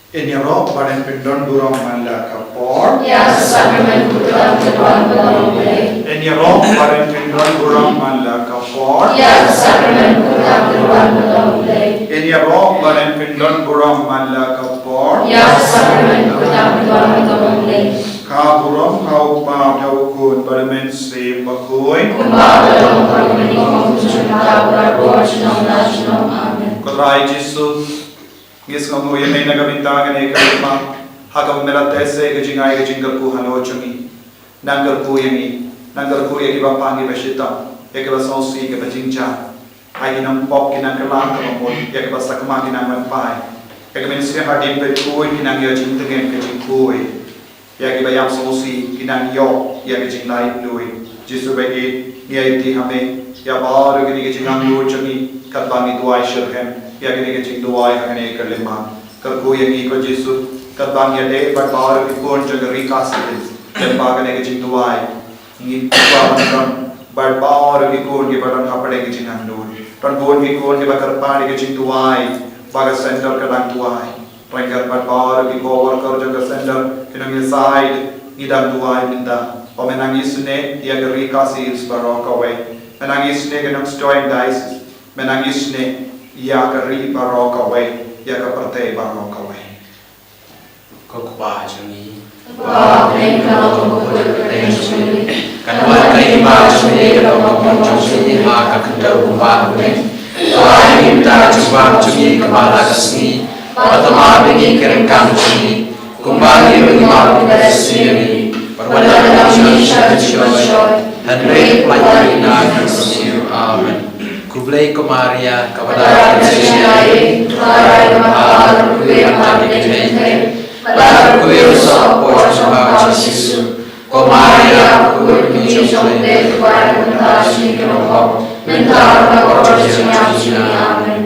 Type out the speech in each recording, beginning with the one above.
Enyarok badan pendon durong mala kapor. Ya sakramen putra ketuan beroleh. Enyarok badan pendon durong mala kapor. Ya sakramen putra ketuan beroleh. Enyarok badan pendon durong mala kapor. Ya sakramen putra ketuan beroleh. Kau burong kau pa kau kun baramen se bakoi. Kumbang dalam permen ngomong cinta berbuat senang nasional. Amin. Kodrai Jesus. Ngis ngamu ye may nagabintangan ay kalima hagam melatese gajingay gajingal ku hano chungi nangal ku yangi nangal ku ye iba pangi bashita ye ke basonsi ke bajingcha ay ginang pop kinang kalang kamamol ye ke basakma kinang manpai ye ke mensi hadim pe ku kinang ye jingtengen ke jingku ye ke bayam sonsi kinang yo ye ke jinglai lui jisu bagi ye ti hame ya baru gini ke jingang lu chungi katbangi duai shirhem ya gini ke jing duai hane kalima kalku yangi ko jisu katbang ya de but baur ki kon jagari kasit lemba gane ke jing duai ngi kwa ban but baur ki kon ke badan apade ke jing andu ton bon ki kon ke bakar paani ke jing duai baga center kadang duai renggar but baur ki ko worker jaga center kinang side idam duai minda omenangisne ya gari kasit barokawe menangisne kenang stoin guys menangisne ya kari barok away ya kaparte barok away kokba chungi Ba pen kalau buat pen sendiri. kanwa kai ma chungi kalau ngomong chungi ma ka kendau kumba pen ai minta coba chungi kepala kesni pertama bagi kerengkang chungi kumba ni bagi ma kita sendiri perwala chungi syai Henry Platina Kristus amen Kublai ko Maria kepada Jingisynei Tuhan Maha Kui Mati Jingisynei pada Kui Rusak Pojok Sebab Yesus ko Maria Kui Jong de Tuhan Mentasi Kenopok Mentar Nakor Jingisynei Amen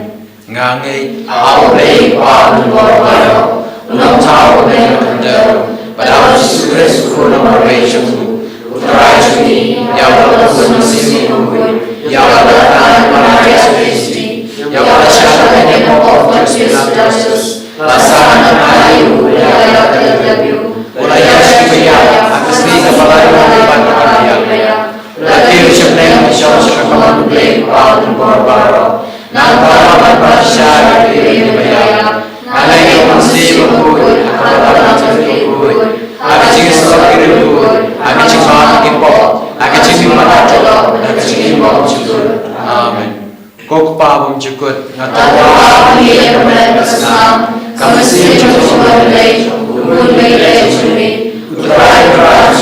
Ngangai Aulei Pahan Borbayo Unang Tau Dengan Kendau pada Yesus Kristus Kunang Berbejamu Putra Juni yang berlaku Mesih Mungkin yang berlaku Maria Kristi yang berlaku dengan Allah Yesus laksana ayu yang terlebih mulai dari atas ni kepala yang dibantu dia lagi sebenarnya masyarakat kamu beli paun berbaro nampak masyarakat ini bayar ada yang masih berbudi akan berbudi ada jenis seperti itu ada jenis impor ada jenis mana ada jenis impor juga amin kok paham juga ngatakan ini yang berkesan kami sih cuma mulai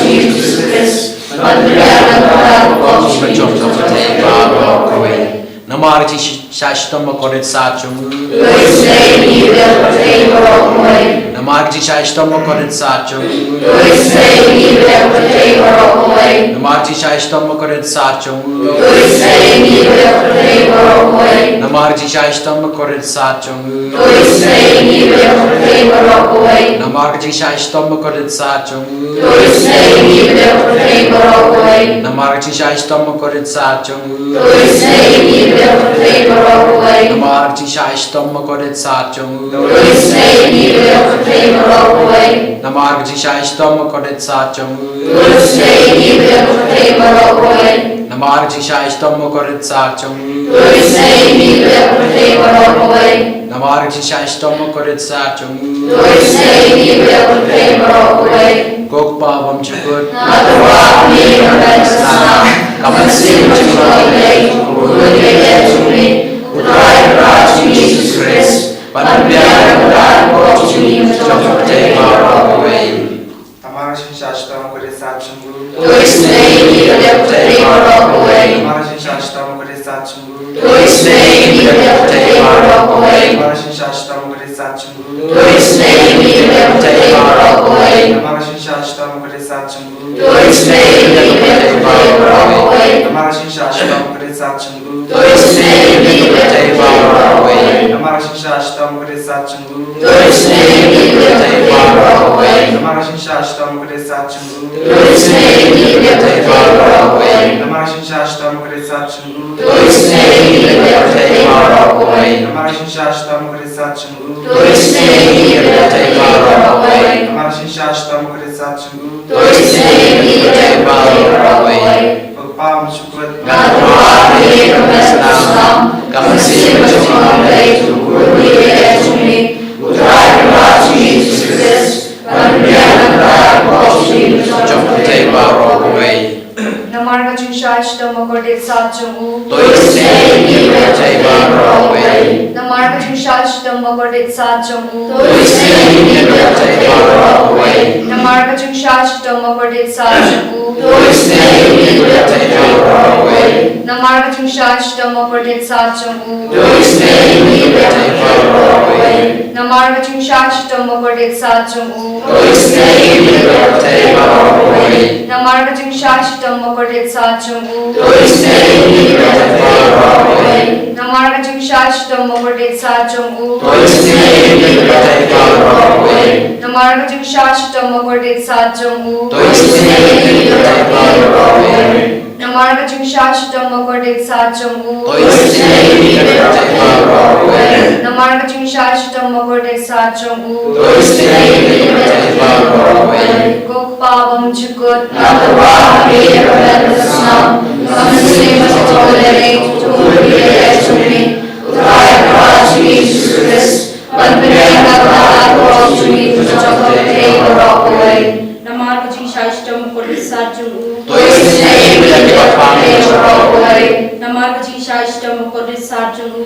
Yesus Kristus menjadikan kami mencoba untuk kau Nama arti syaitan makoret satu. Nama arti syaitan makoret satu. Nama arti syaitan makoret satu. Nama arti syaitan makoret satu. Nama arti syaitan makoret satu. Nama arti syaitan makoret satu. Nama arti syaitan makoret satu. Nama arti syaitan makoret satu. Nama arti syaitan makoret satu. Nama arti syaitan makoret satu. Kok paham cukup. Kapan sih Yesus Kristus pada biar dan bocil jauh dari barawai. Amar syaitan makoret satu. Kristus dari barawai. Amar syaitan makoret satu. Kristus dari barawai. Amar syaitan makoret satu. Kristus dari barawai. Amar syaitan makoret satu. Kristus dari barawai. Amar syaitan makoret satu. Kristus dari barawai. Amar syaitan makoret satu. Kristus dari barawai. Amar syaitan makoret satu. Kristus dari barawai. Amar syaitan makoret satu. Kristus Namara Shinshashtam Krisatchangu. Namara Shinshashtam Krisatchangu. Pagpam Shukrat. Namarga Jingisynei Mokordet Satchungu. Namarga Jingisynei Mokordet Satchungu. Namarga Jingisynei Mokordet Satchungu. Namarga Jingisynei Mokordet Satchungu. Namarga Jingisynei Mokordet Satchungu. Namarga Jingisynei Mokordet Satchungu. Namarga Jingisynei Mokordet Satchungu. Namarga Jingisynei Mokordet Satchungu. Namarga Jingisynei Mokordet Satchungu. Namarga Jingisynei Mokordet Satchungu. Gokpabam Chukut. Namarga Jingisynei Mokordet Satchungu. Namarga Jingisynei Mokordet Satchungu. Namarga Jingisynei Mokordet Satchungu. Namarga Jingisynei Mokordet Satchungu.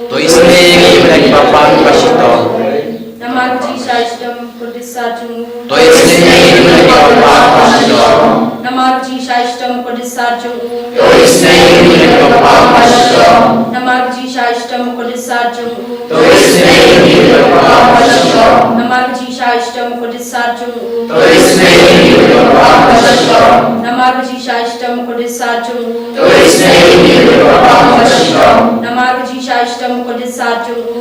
Namarga Jingisynei Mokordet Satchungu. Namarga Jingisynei Mokordet Satchungu. Namarga Jingisynei Mokordet Satchungu. Namarga Jingisynei Mokordet Satchungu.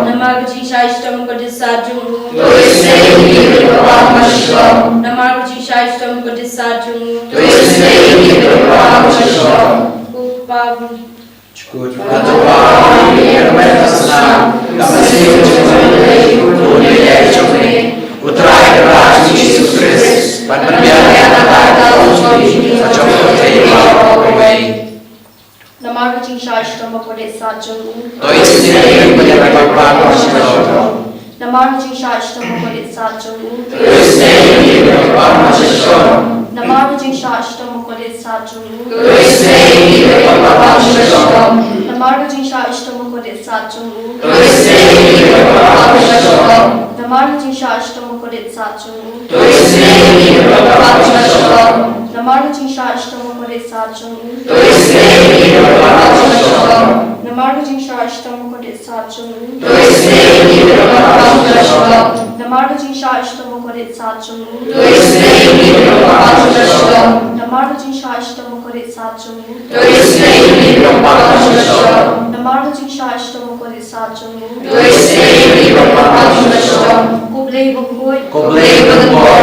Namarga Jingisynei Mokordet Satchungu. Namarga Jingisynei Mokordet Satchungu. Gokpabam Namarga Jingisynei Mokordet Satchungu. Namarga Jingisynei Mokordet Satchungu. Namarga Jingisynei Mokordet Satchungu. Namarga Jingisynei Mokordet Satchungu. Namarga Jingisynei Mokordet Satchungu. Namarga Jingisynei Mokordet Satchungu. Namarga Jingisynei Mokordet Satchungu. Namarga Jingisynei Mokordet Satchungu. Namarga Jingisynei Mokordet Satchungu. Namarga Jingisynei Mokordet Satchungu. Koblei Bokoi. Koblei Bokoi.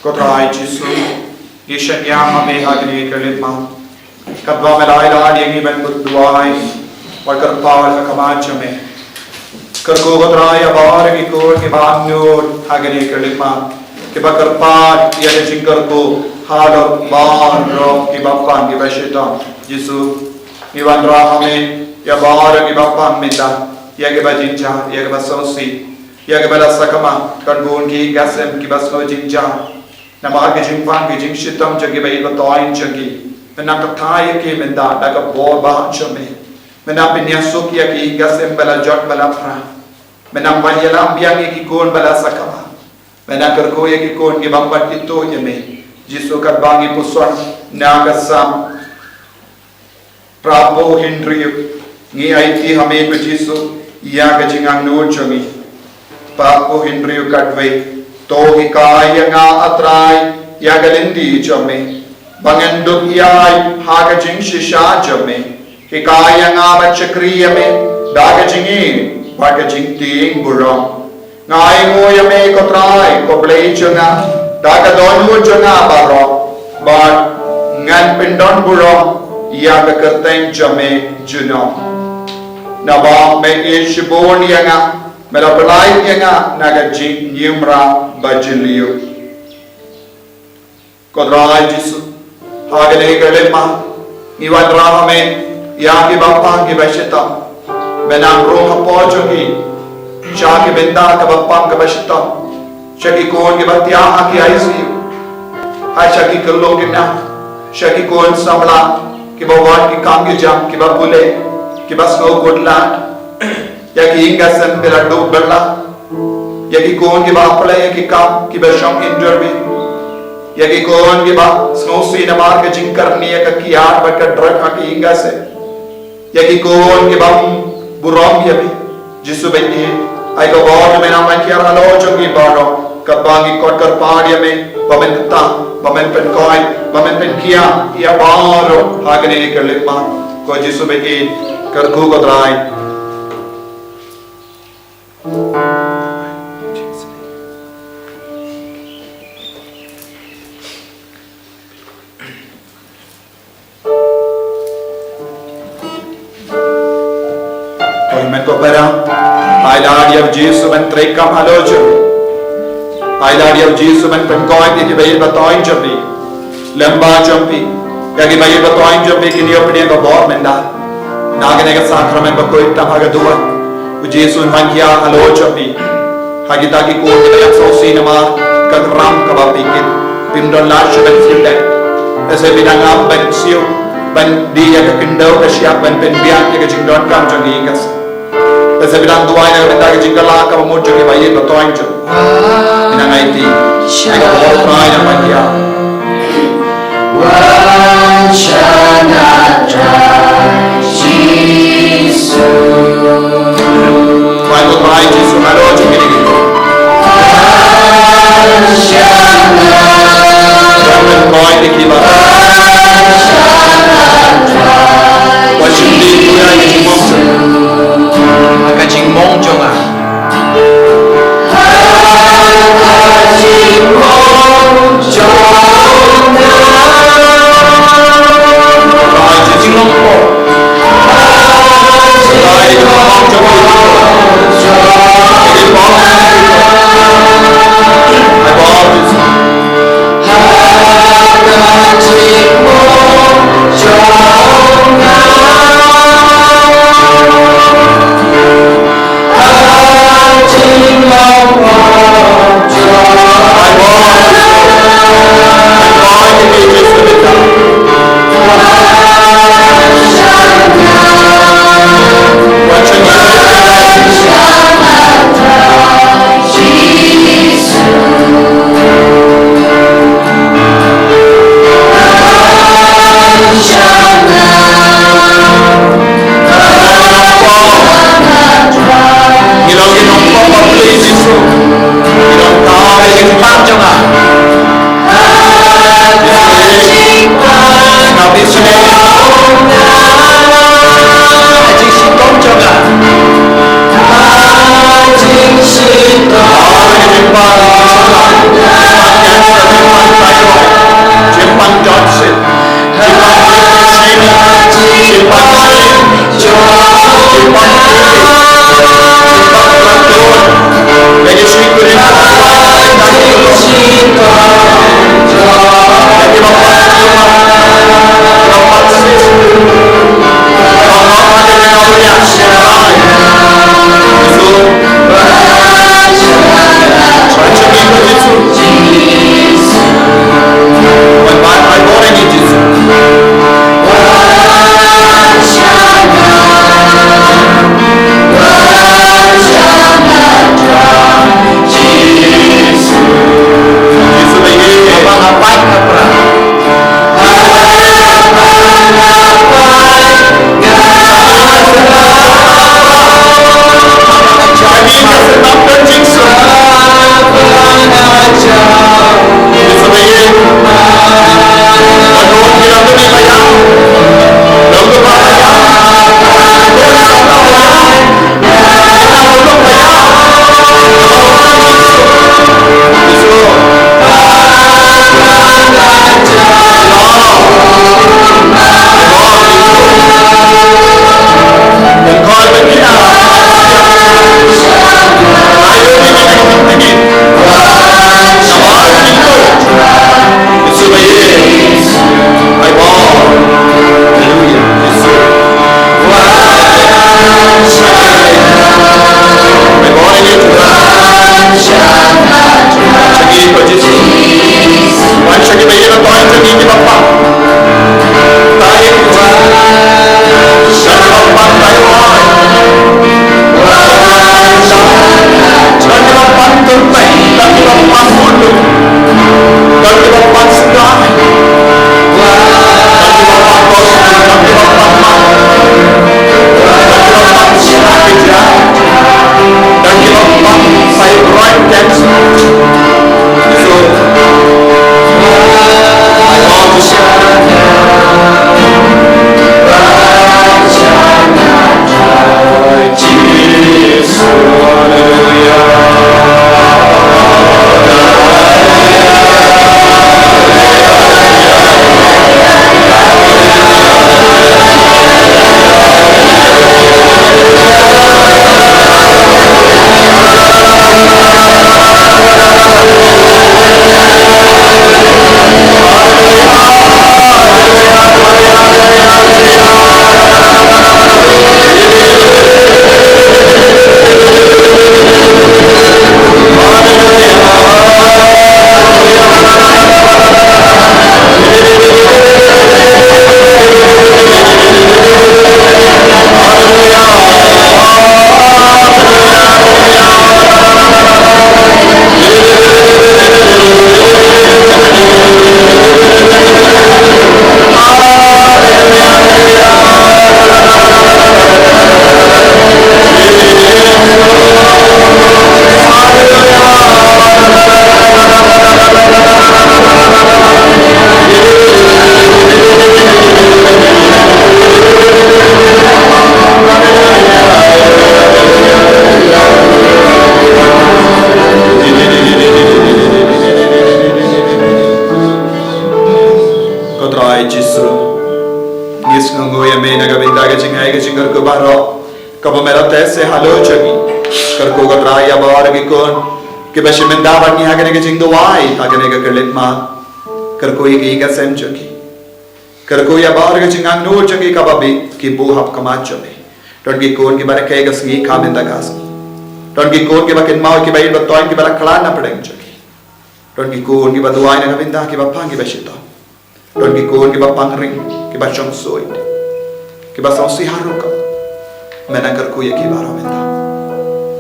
Kodrai Jesu, Yeshen Yama me Agni Kalima, Kadwa Melaida Yangi Ben Budwai, Walker Power Kakamachame, Kurko Kodrai Abar Gikur Kibanur Agni Kalima, Kibakar Part Yadin Kurko, Hard Bar Rock Kibapan Gibashita, Jesu, Ivandra Hame, Yabar Gibapan Mita, Yagabajinja, Yagabasosi, Ya ke bala sakama kan bun ki gasem ki bas no jingja. Nama ke jingfang ki jingshitam jagi bai ko toin jagi. Mena ka thai ke menda da ka bo ba chame. Mena pinya suk ya ki gasem bala jot bala fra. Mena banyalam biang ki kon bala sakama. Mena kerko ya ki kon ki bambat itu ya me. Jisu kat bangi puswan na gasam Prabhu Hindriyu ngi aiti hame ko Jisu ya ka jingang no chami Prabhu Hindriyu katwe to hikaya nga atrai ya galindi chame bangenduk yai ha ka jing shisha chame hikaya nga bachakriya me da ka jingi ba ka jing ting burong ngai mo ya me ko trai ko play chunga da ka don mo chunga baro but ngan pindon burong ya ka kerteng jame juno na ba me ishibon yanga mela pelai yanga naga jing nyumra bajiliyo kodrai Jisu hagale gale ma iwan rahame ya ki bappa ki bashita menang roh pojo ki sha ki benda ka bappa ka bashita shaki kon ki batya ki aisi hai shaki kallo ki na shaki kon samla कि भगवान की काम की जाम कि बापुले कि बस नो कोटला या कि इंगा सन मेरा डूब बल्ला या कि कौन कि बापुले या कि काम कि बशम इंटरवी या कि कौन कि बा स्नो सी नमार के जिंग करनी है कि आठ बटका ड्रग हा कि इंगा से या कि कौन कि बा बुराम या भी जिसु बेटी आई को बहुत में नाम किया हलो जो कि बारो कबांगी कोटर पाड़िया में पमेंता Pamen pen koi, pamen pen kia, ia baro hagane kerlepa ko Jisu beki kerku ko trai. Koi men ko pera, ai ladi of Jisu men trekam halojo. Ai ladi of Jisu men pen koi ki bayi batoin jambi, lemba jambi, ya ki bayi batoin jambi ki niyo pene ko bor menda, nagane ka sakramen ba koi ta haga dua, u Jisu man kiya halo jambi, hagi ta ki ko ki yak so sinema ka ram ka ba pikit, pindon la shben silde, ese bidang am ben siu, ben dia ka kindau ka siap ben pen biang ki ka jingdon kam jambi ingas. Ese bidang dua ina benda ki jingala ka mo jambi bayi batoin jambi. Inangaiti, aku mau try nama dia. Aku try Jisu, halo cumi ni. Jangan kau ini kibar. Wajib dia yang jingmong, agak jingmong jonga. ai jisru ngis ngongo ya me naga binda ga jingai ga jingar ko baro kabo mera tese halo chagi kar ko ga raya bar gi kon ke bashi menda ban ni hagane ga jingdo wai hagane ga kelit ma kar ko gi ga sem chagi kar ko ya bar ga jingang no chagi kababi ki bu hap kama chame don gi kon gi bare ke ga sngi khamenda gas don gi kon gi bakin mau ki bai lo toin ki bara klan na pedeng chagi don gi kon gi baduai na binda ki bapang gi bashita don gi kon gi bapang ring ki ba chong soi ki ba song si haruka mena kar ko ye ki baro menda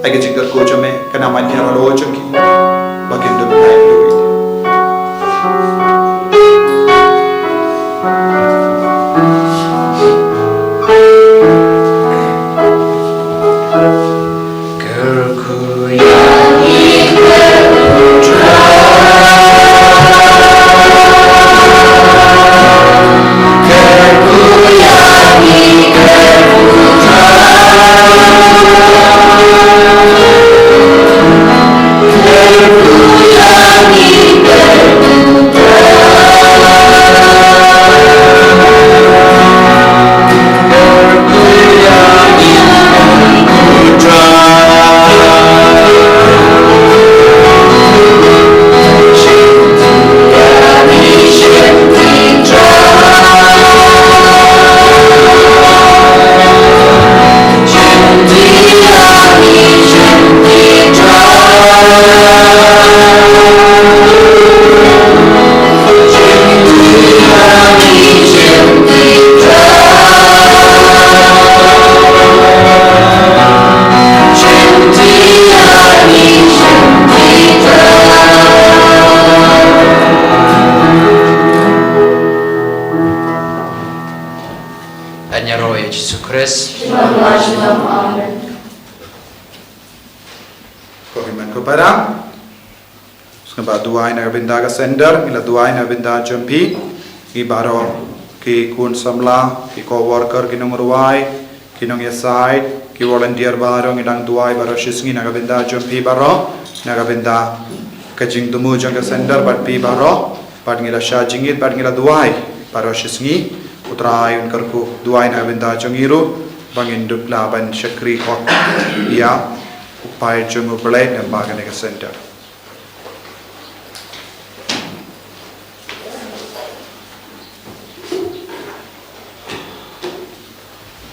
ai ga jingar ko chame kana man ya ro chong ki bakin do lai do it binda ga sender ila duai na binda jampi ki baro ki kun samla ki co worker ki nong ruai ki nong side ki volunteer baro ngidang duai baro shisngi na ga binda jampi baro na ga binda ka jing dumu jang ga sender bat pi baro pat ngila sha jingit pat ngila duai baro shisngi utrai un karku duai na binda jangiru bangin dupla ban shakri ko ya upai jungu blade na bagane ga sender